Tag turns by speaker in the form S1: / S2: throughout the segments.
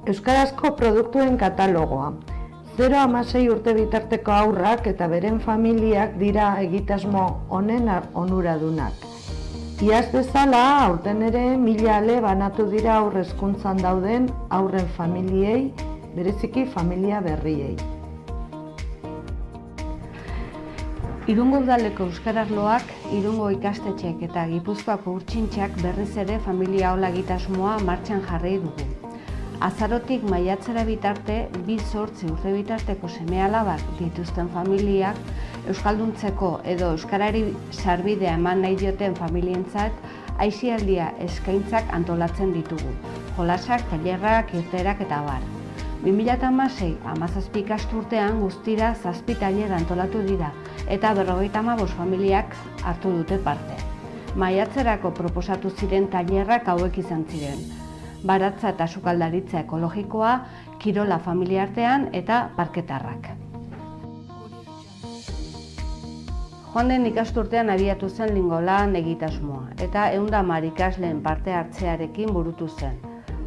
S1: Euskarazko produktuen katalogoa. 0-16 urte bitarteko haurrak eta beren familiak dira egitasmo honen onuradunak. Iaz bezala, aurten ere 1000 ale banatu dira haur hezkuntzan dauden haurren familiei, bereziki familia berriei.
S2: Irungo udaleko euskararloak, Irungo ikastetxeek eta Gipuzkoako urtsintxak berriz ere familia aula egitasmoa martxan jarri dugu. Azarotik maiatzera bitarte, 2-8 urte bitarteko seme-alabak dituzten familiak euskalduntzeko edo euskarari sarbidea eman nahi dioten familientzat aisialdia eskaintzak antolatzen ditugu. Jolasak, tailerrak, irteerak eta abar. 2016-17 ikasturtean guztira 7 tailer antolatu dira eta 55 familiak hartu dute parte. Maiatzerako proposatu ziren tailerrak hauek izan ziren: baratza eta sukaldaritza ekologikoa, kirola familiartean eta parketarrak. Joan den ikasturtean abiatu zen Lingolan egitasmoa eta 110 ikasleen parte hartzearekin burutu zen.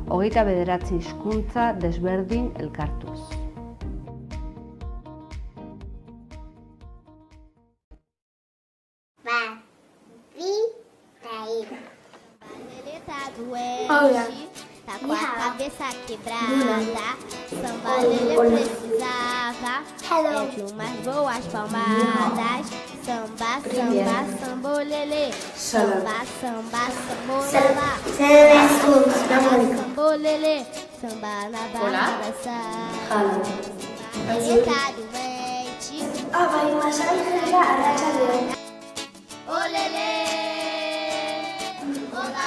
S2: 29 hizkuntza desberdin elkartuz.
S3: Hola. Tá com a cabeça quebrada, samba lelê precisava de umas boas palmadas. Samba, samba, sambolelê, samba, samba, sambolelá, sambolelê, samba na barra da saia. Ele tá doente,
S4: vai massagem a
S3: olelê, olá.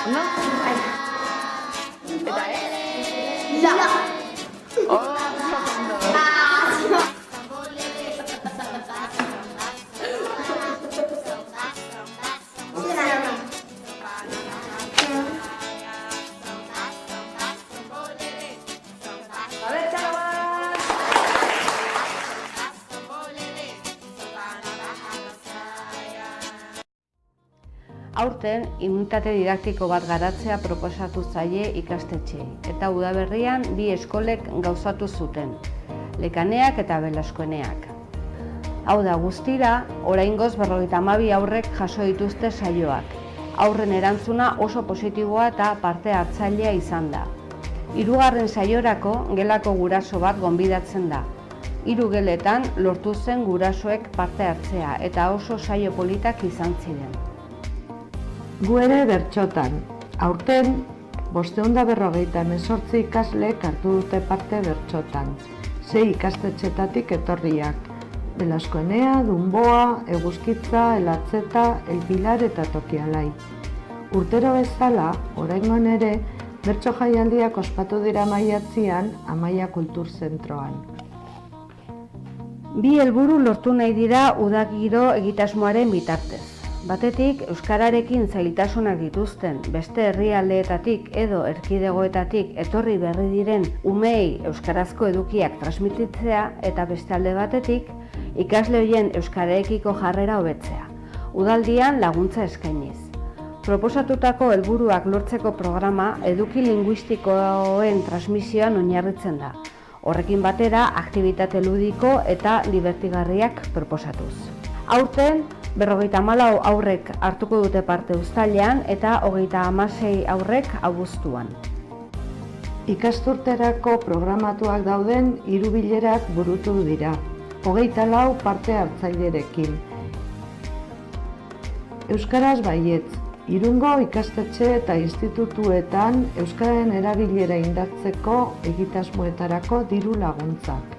S2: Aurten, unitate didaktiko bat garatzea proposatu zaie ikastetxeei, eta udaberrian 2 eskolek gauzatu zuten, Lekaneak eta Belaskoeneak. Hau da guztira, oraingoz 52 haurrek jaso dituzte saioak. Aurren erantzuna oso positiboa eta parte hartzailea izan da. 3. saiorako gelako guraso bat gonbidatzen da. 3 geletan lortu zen gurasoek parte hartzea eta oso saio politak izan ziren.
S1: Gu ere bertsotan. Aurten, 558 ikaslek hartu dute parte bertsotan. 6 ikastetxetatik etorriak. Belaskoenea, Dunboa, Eguzkitza, Elatzeta, El Pilar eta Tokialai. Urtero bezala, oraingoan ere, bertso jaialdiak ospatu dira maiatzean Amaia Kultur Zentroan.
S2: 2 helburu lortu nahi dira udagiro egitasmoaren bitartez. Batetik, euskararekin zailtasunak dituzten beste herrialdeetatik edo erkidegoetatik etorri berri diren umeei euskarazko edukiak transmititzea eta beste alde batetik, ikasle horien euskararekiko jarrera hobetzea, udaldian laguntza eskainiz. Proposatutako helburuak lortzeko programa eduki linguistikoen transmisioan oinarritzen da. Horrekin batera, aktibitate ludiko eta dibertigarriak proposatuz. Aurten, 54 haurrek hartuko dute parte uztailean eta 36 haurrek abuztuan.
S1: Ikasturterako programatuak dauden 3 bilerak burutu dira, 24 parte hartzailerekin. Euskaraz baietz, Irungo ikastetxe eta institutuetan euskararen erabilera indartzeko egitasmoetarako diru laguntzak.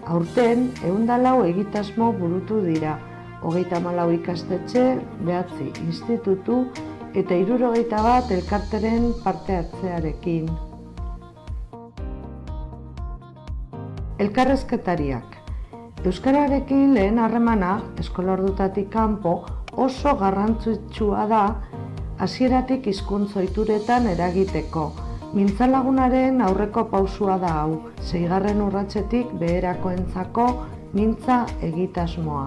S1: Aurten, 104 egitasmo burutu dira, 34 ikastetxe, 9 institutu eta 61 elkarteren parte hartzearekin. Elkarrezketariak. Euskararekin lehen harremana, eskolardutatik kanpo, oso garrantzitsua da hasieratik hizkuntz ohituretan eragiteko. Mintzalagunaren aurreko pausua da hau, 6. urratsetik beherakoentzako mintza egitasmoa.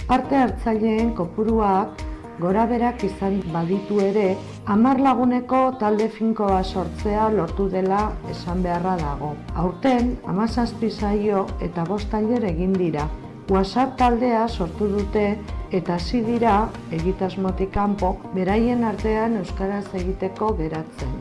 S1: Parte hartzaileen kopuruak gora berak izan baditu ere, 10 laguneko talde finkoa sortzea lortu dela esan beharra dago. Aurten 17 saio eta 5 tailer egin dira. WhatsApp taldea sortu dute eta hasi dira egitasmotik kanpo beraien artean euskaraz egiteko geratzen.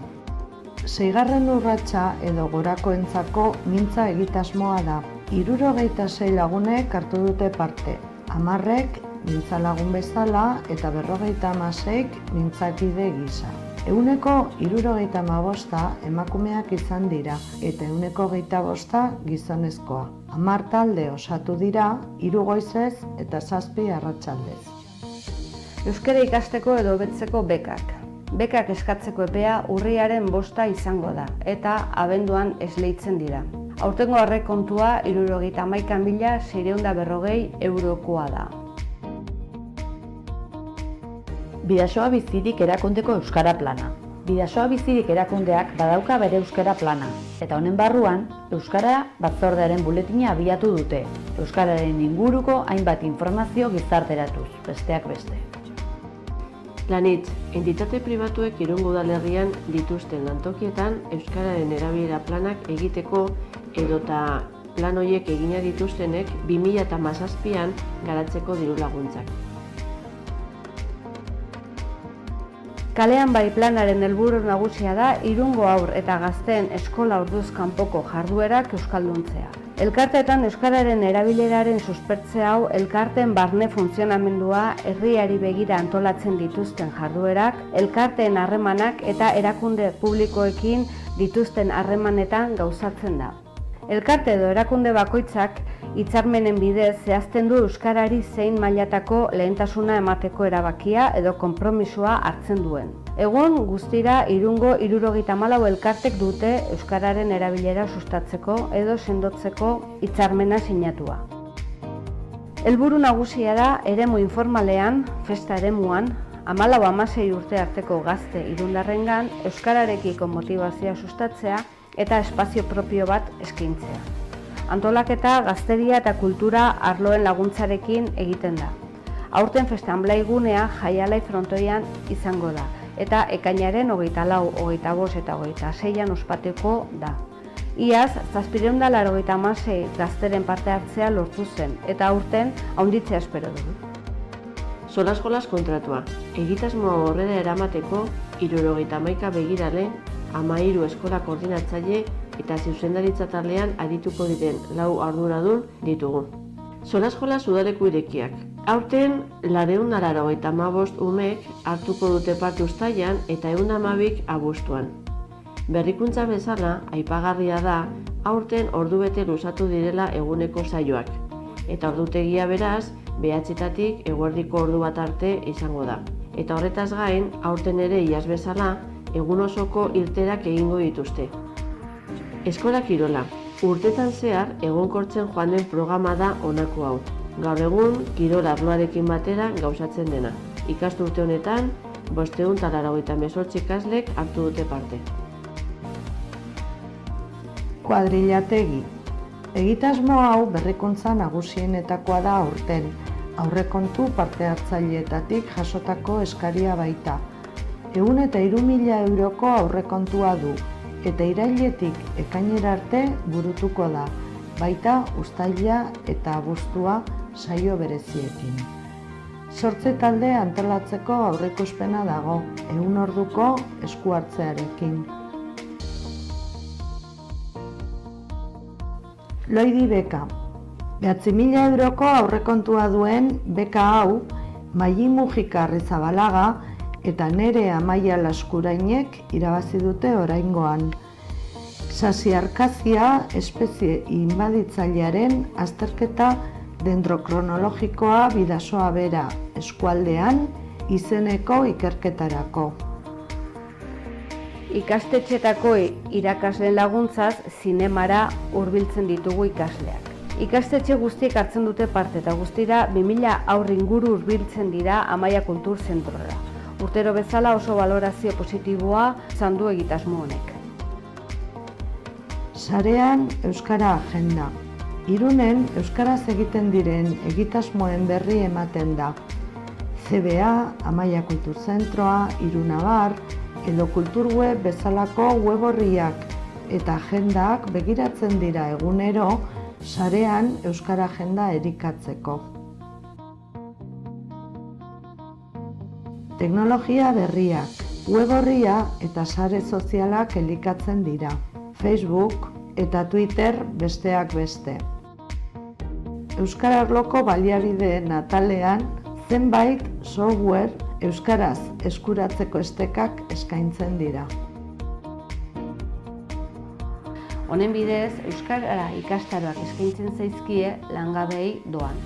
S1: 6. urratsa edo gorakoentzako mintza egitasmoa da. 76 lagunek hartu dute parte. 10ek mintza lagun bezala eta 56ek mintzakide gisa. 75% emakumeak izan dira eta 25% gizonezkoa. 10 talde osatu dira, 3 goizez eta 7 arratsaldez.
S2: Euskara ikasteko edo hobetzeko bekak. Bekak eskatzeko epea urriaren 5 izango da eta abenduan esleitzen dira. Aurtengo aurrekontua 71.640 eurokoa da.
S5: Bidasoa Bizirik erakundeko euskara plana. Bidasoa Bizirik erakundeak badauka bere euskara plana, eta honen barruan, Euskara Batzordearen buletina abiatu dute, euskararen inguruko hainbat informazio gizarteratuz, besteak beste.
S6: Lanitz, entitate pribatuek Irungo udalerrian dituzten lantokietan euskararen erabilera planak egiteko edota plan horiek egina dituztenek 2017an garatzeko diru laguntzak.
S2: Kalean bai planaren helburu nagusia da Irungo haur eta gazteen eskola orduz kanpoko jarduerak euskalduntzea. Elkarteetan euskararen erabileraren suspertze hau elkarteen barne funtzionamendua, herriari begira antolatzen dituzten jarduerak, elkarteen harremanak eta erakunde publikoekin dituzten harremanetan gauzatzen da. Elkarte edo erakunde bakoitzak hitzarmenen bidez zehazten du euskarari zein mailatako lehentasuna emateko erabakia edo konpromisoa hartzen duen. Egun guztira Irungo 74 elkartek dute euskararen erabilera sustatzeko edo sendotzeko hitzarmena sinatua. Helburu nagusia da eremu informalean, festa eremuan, 14-16 urte arteko gazte irundarrengan euskararekiko motivazioa sustatzea eta espazio propio bat eskaintzea. Antolaketa gazteria eta kultura arloen laguntzarekin egiten da. Aurten festa-anblai gunea Jaialai frontoian izango da, eta ekainaren 24, 25 eta 26an ospatuko da. Iaz, 786 gazteren parte hartzea lortu zen, eta aurten handitzea espero dugu.
S6: Solas kontratua. Egitasmo horrela eramateko 71 begirale, 13 eskola koordinatzaile eta zuzendaritza taldean arituko diren 4 arduradun ditugu. Solas udaleku irekiak. Aurten 485 umek hartuko dute parte uztailean eta 112 abuztuan. Berrikuntza bezala, aipagarria da, aurten ordubete luzatu direla eguneko saioak. Eta ordutegia beraz, 9etatik eguerdiko ordu bat arte izango da. Eta horretaz gain, aurten ere iaz bezala, egun osoko irteerak egingo dituzte. Eskola kirola. Urtetan zehar egonkortzen joan den programa da honako hau. Gaur egun, kirol arloarekin batera gauzatzen dena. Ikasturte honetan, 588 ikaslek hartu dute parte.
S1: Kuadrillategi. Egitasmo hau berrikuntza nagusienetakoa da aurten. Aurrekontu parte hartzaileetatik jasotako eskaria baita. 103.000 euroko aurrekontua du, eta irailetik ekainera arte burutuko da, baita uztaila eta abuztua saio bereziekin. 8 talde antolatzeko aurreikuspena dago, 100 orduko esku hartzearekin. Loidi beka. 9.000 euroko aurrekontua duen beka hau, Maili Mujika Arrizabalaga eta Nere Amaia Laskurainek irabazi dute oraingoan. Sasiarkazia espezie inbaditzailearen azterketa dendrokronologikoa Bidasoa Bera eskualdean izeneko ikerketarako.
S2: Ikastetxetako irakasleen laguntzaz zinemara hurbiltzen ditugu ikasleak. Ikastetxe guztiek hartzen dute parte eta guztira 2000 haur inguru hurbiltzen dira Amaia Kultur Zentrora. Urtero bezala oso balorazio positiboa izan du egitasmo honek.
S1: Sarean Euskara Agenda. Irunen euskaraz egiten diren egitasmoen berri ematen da. CBA, Amaia Kulturzentroa, Irunabar, edo Kulturweb bezalako web orriak eta agendak begiratzen dira egunero sarean euskara agenda erikatzeko. Teknologia berriak, web orria eta sare sozialak elikatzen dira. Facebook eta Twitter besteak beste. Euskara arloko baliabideen atalean zenbait software euskaraz eskuratzeko estekak eskaintzen dira.
S2: Honen bidez, euskara ikastaroak eskaintzen zaizkie langabei doan.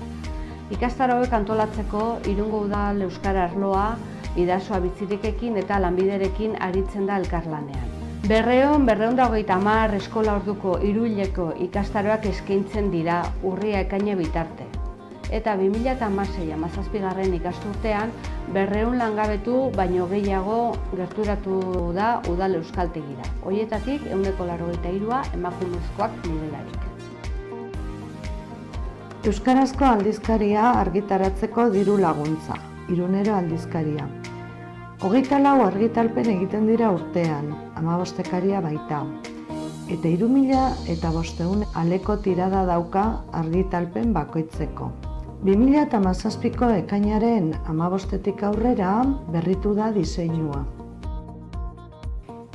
S2: Ikastaroek antolatzeko Irungo Udal euskara arloa Bidasoa Bizirikekin eta Lanbiderekin aritzen da elkarlanean. 250 eskola orduko hiruhileko ikastaroak eskaintzen dira urria-ekaina bitarte. Eta 2016-17 ikasturtean 200 langabetu baino gehiago gerturatu da udal euskaltegira. Horietatik 183 emakumezkoak direlarik.
S1: Euskarazko aldizkaria argitaratzeko diru laguntza, Irunero aldizkaria. 24 argitalpen egiten dira urtean, 15 baita. Eta 3.500 aleko tirada dauka argitalpen bakoitzeko. 2017ko ekainaren 15etik aurrera berritu da diseinua.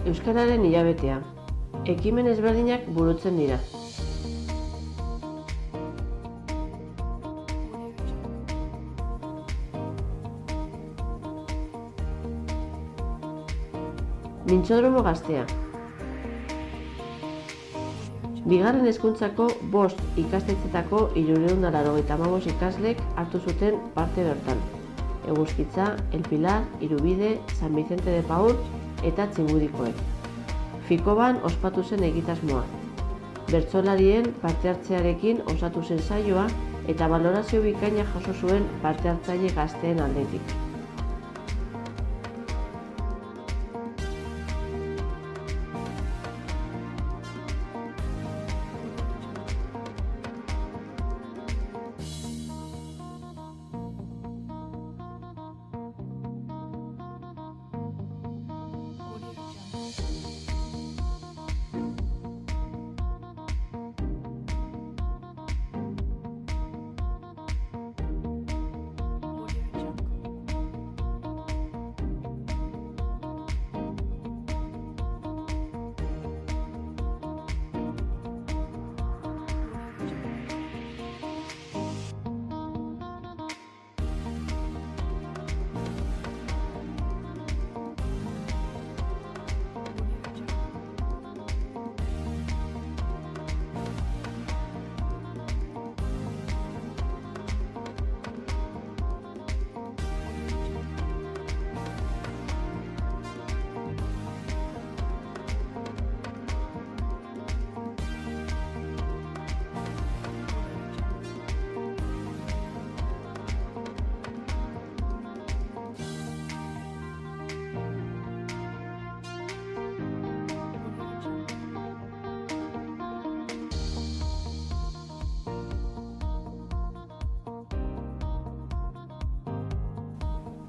S6: Euskararen hilabetea. Ekimen ezberdinak burutzen dira. Mintzodromo gaztea. Bigarren hezkuntzako 5 ikastetxetako 385 ikaslek hartu zuten parte bertan. Eguzkitza, El Pilar, Irubide, San Vicente de Paúl eta Txingudikoek. Fikoban ospatu zen egitasmoa. Bertsolarien parte hartzearekin osatu zen saioa eta balorazio bikaina jaso zuen parte hartzaile gazteen aldetik.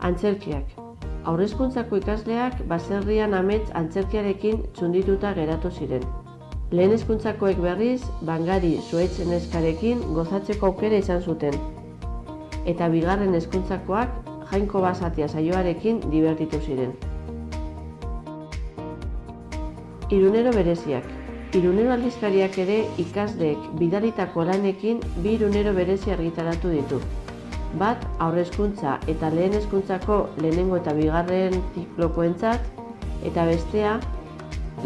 S6: Antzerkiak. Haurreskuntzako ikasleak baserrian amets antzerkiarekin txundituta geratu ziren. Lehen hezkuntzakoek berriz, Bangari Zuhaitz neskarekin gozatzeko aukera izan zuten. Eta bigarren hezkuntzakoak Jainko Basatia saioarekin dibertitu ziren. Irunero bereziak. Irunero aldizkariak ere ikasleek bidalitako lanekin 2 irunero berezi argitaratu ditu. Bat haurrezkuntza eta lehen hezkuntzako lehenengo eta bigarren ziklokoentzat, eta bestea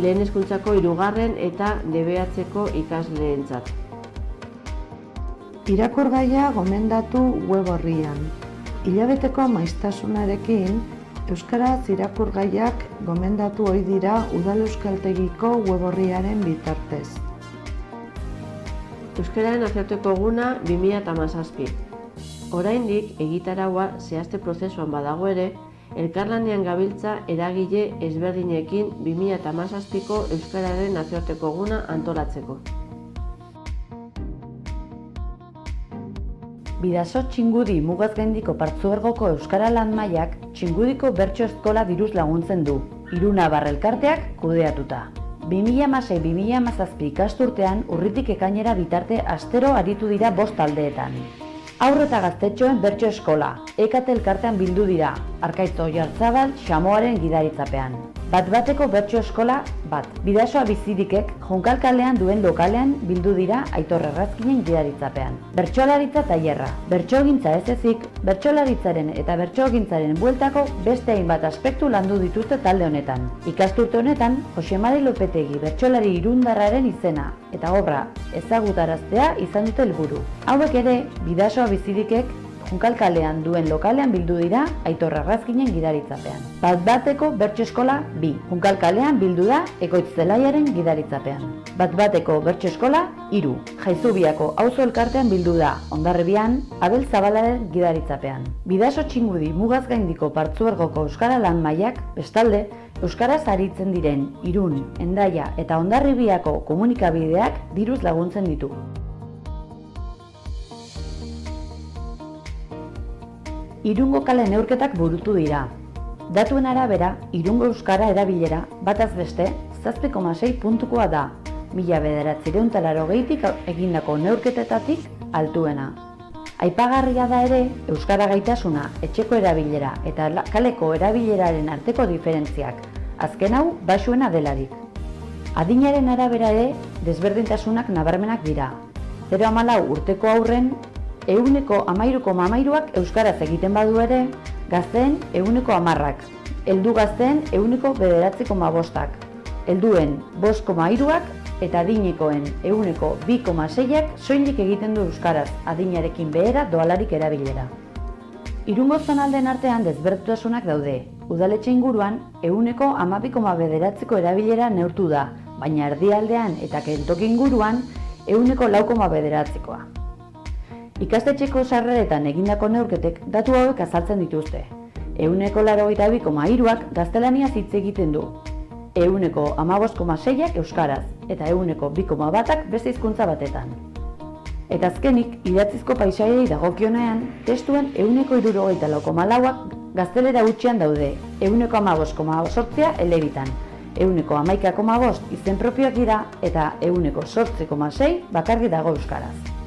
S6: lehen hezkuntzako 3. eta DBH-ko ikasleentzat.
S1: Irakurgaia gomendatu web orrian. Hilabeteko maiztasunarekin, euskaraz irakurgaiak gomendatu ohi dira Udal Euskaltegiko web orriaren bitartez.
S6: Euskararen nazioarteko eguna 2017. Oraindik egitaraua zehazte prozesuan badago ere, elkarlanean gabiltza eragile ezberdinekin 2017ko Euskararen nazioarteko eguna antolatzeko.
S5: Bidaso Txingudi Mugazgaindiko Partzuergoko Euskara Lan Mailak Txingudiko Bertso Eskola diruz laguntzen du, Irunabar elkarteak kudeatuta. 2016-2017 ikasturtean urritik ekainera bitarte astero aritu dira 5 taldeetan. Haur eta gaztetxoen bertso eskola, EKT elkartean bildu dira, Arkaitz Oiartzabal Xamoaren gidaritzapean. Bat-bateko bertso eskola bat, Bidasoa Bizirikek Junkalkalean duen lokalean bildu dira Aitor Errazkinen gidaritzapean. Bertsolaritza tailerra, bertsogintza ez ezik, bertsolaritzaren eta bertsogintzaren bueltako beste hainbat aspektu landu dituzte talde honetan. Ikasturte honetan, Jose Mari Lopetegi bertsolari irundarraren izena eta obra ezagutaraztea izan dute helburu. Hauek ere, Bidasoa Bizirikek Junkalkalean duen lokalean bildu dira Aitor Errazkinen gidaritzapean. Bat-bateko bertso eskola 2. Junkalkalean bildu da Ekoitz Zelaiaren gidaritzapean. Bat-bateko bertso eskola 3. Jaizubiako auzo elkartean bildu da Hondarribian Abel Zabalaren gidaritzapean. Bidaso Txingudi Mugazgaindiko Partzuergoko Euskara Lan Mailak bestalde euskaraz aritzen diren Irun, Hendaia eta Hondarribiako komunikabideak diruz laguntzen ditu. Irungo kale neurketak burutu dira. Datuen arabera, Irungo euskara erabilera bataz beste 7,6 puntukoa da, 1980tik egindako neurketetatik altuena. Aipagarria da ere, euskara gaitasuna, etxeko erabilera eta kaleko erabileraren arteko diferentziak, azken hau baxuena delarik. Adinaren arabera ere, desberdintasunak nabarmenak dira. 0,4 urteko haurren 13,13ak euskaraz egiten badu ere, gazteen 10,10ak, heldu gazteen 9,9ak, helduen 5,3ak eta adinekoen 2,6ak soilik egiten du euskaraz adinarekin behera doalarik erabilera. Irungo zonaldeen artean desberdintasunak daude. Udaletxe inguruan 12,9ako erabilera neurtu da, baina erdialdean eta kentoki inguruan 9,9akoa. Ikastetxeko sarreretan egindako neurketek datu hauek azaltzen dituzte. 82,3ak gaztelaniaz hitz egiten du, 15,6ak euskaraz eta 2,2ak beste hizkuntza batetan. Eta azkenik, idatzizko paisaiei dagokionean, testuen 64,4ak gaztelera hutsean daude, 15,8 elebitan, 11,5 izen propioak dira eta 8,6 bakarrik dago euskaraz.